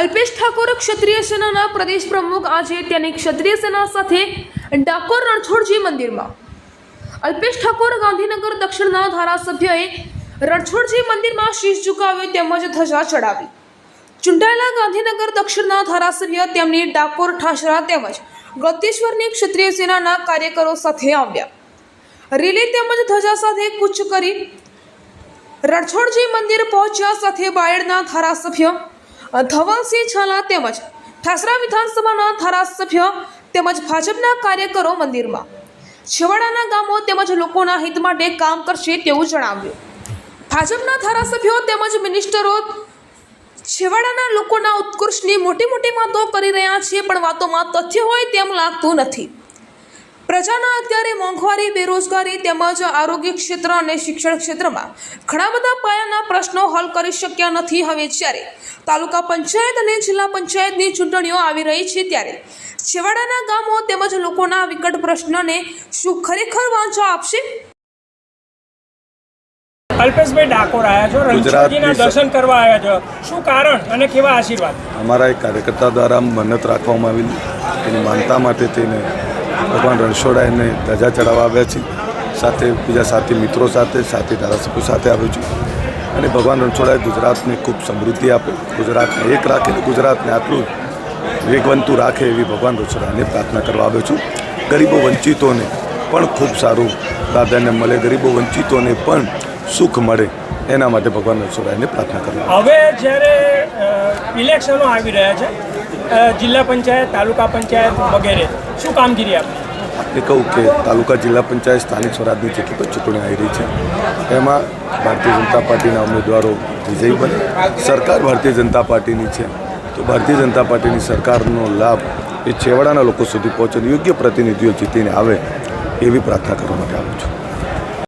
અલ્પેશ ઠાકોર ક્ષત્રિય સેનાના પ્રદેશ પ્રમુખ આજે તેની ક્ષત્રિય સેના સાથે ડાકોર રણછોડજી મંદિરમાં અલ્પેશ ઠાકોર ગાંધીનગર દક્ષિણના ધારાસભ્યએ રણછોડજી મંદિરમાં શીશ ઝુકાવ્યો તેમજ ધજા ચડાવી. ચૂંટાયેલા ગાંધીનગર દક્ષિણના ધારાસભ્ય તેમની ડાકોર ઠાસરા તેમજ ગળતેશ્વરની ક્ષત્રિય સેનાના કાર્યકરો સાથે આવ્યા. રેલી તેમજ ધજા સાથે કૂચ કરી રણછોડજી મંદિર પહોંચ્યા. સાથે બાયડના ધારાસભ્ય ધવલસિંહ ઝાલા તેમજ ઠાસરા વિધાનસભાના ધારાસભ્ય તેમજ ભાજપના કાર્યકરો મંદિરમાં છેવાડાના ગામો તેમજ લોકોના હિત માટે કામ કરશે તેવું જણાવ્યું. ભાજપના ધારાસભ્યો તેમજ મિનિસ્ટરો છેવાડાના લોકોના ઉત્કર્ષની મોટી મોટી વાતો કરી રહ્યા છે, પણ વાતોમાં તથ્ય હોય તેમ લાગતું નથી. પ્રજાના અત્યારે મોંઘવારી, બેરોજગારી તેમજ આરોગ્ય ક્ષેત્ર અને શિક્ષણ ક્ષેત્રમાં ઘણા બધા પાયાના પ્રશ્નો હલ કરી શક્યા નથી. હવે જ્યારે તાલુકા પંચાયત અને જિલ્લા પંચાયતની ચૂંટણીઓ આવી રહી છે ત્યારે છેવાડાના ગામો તેમજ લોકોના વિકટ પ્રશ્નને શું ખરેખર વાંચો આપશે? અલ્પેશભાઈ ડાકોર આવ્યા છો, રણછોડજીના દર્શન કરવા આવ્યા છો, શું કારણ અને કેવા આશીર્વાદ? અમારા એક કાર્યકર્તા દ્વારા મન્નત રાખવામાં આવેલી, એની માનતા માટે તેને ભગવાન રણછોડાઈને ધજા ચડાવવા આવ્યા છે. સાથે બીજા સાથી મિત્રો સાથે ધારાસભ્યો સાથે આવ્યો છું. અને ભગવાન રણછોડાએ ગુજરાતને ખૂબ સમૃદ્ધિ આપે, ગુજરાતને એક રાખે, ગુજરાતને આટલું વેગવંતું રાખે એવી ભગવાન રણછોડાને પ્રાર્થના કરવા આવ્યો છું. ગરીબો વંચિતોને પણ ખૂબ સારું પ્રાધાન્ય મળે, ગરીબો વંચિતોને પણ સુખ મળે, એના માટે ભગવાન રણછોડાને પ્રાર્થના કરવા. હવે જ્યારે ઇલેક્શનો આવી રહ્યા છે, જિલ્લા પંચાયત, તાલુકા પંચાયત વગેરે, શું કામગીરી આપની? આપણે કહું કે તાલુકા, જિલ્લા પંચાયત, સ્થાનિક સ્વરાજની જેટલી પણ ચૂંટણી આવી રહી છે એમાં ભારતીય જનતા પાર્ટીના ઉમેદવારો વિજયી બને. સરકાર ભારતીય જનતા પાર્ટીની છે, તો ભારતીય જનતા પાર્ટીની સરકારનો લાભ એ છેવાડાના લોકો સુધી પહોંચે, યોગ્ય પ્રતિનિધિઓ જીતીને આવે એવી પ્રાર્થના કરવા માટે આવું છું.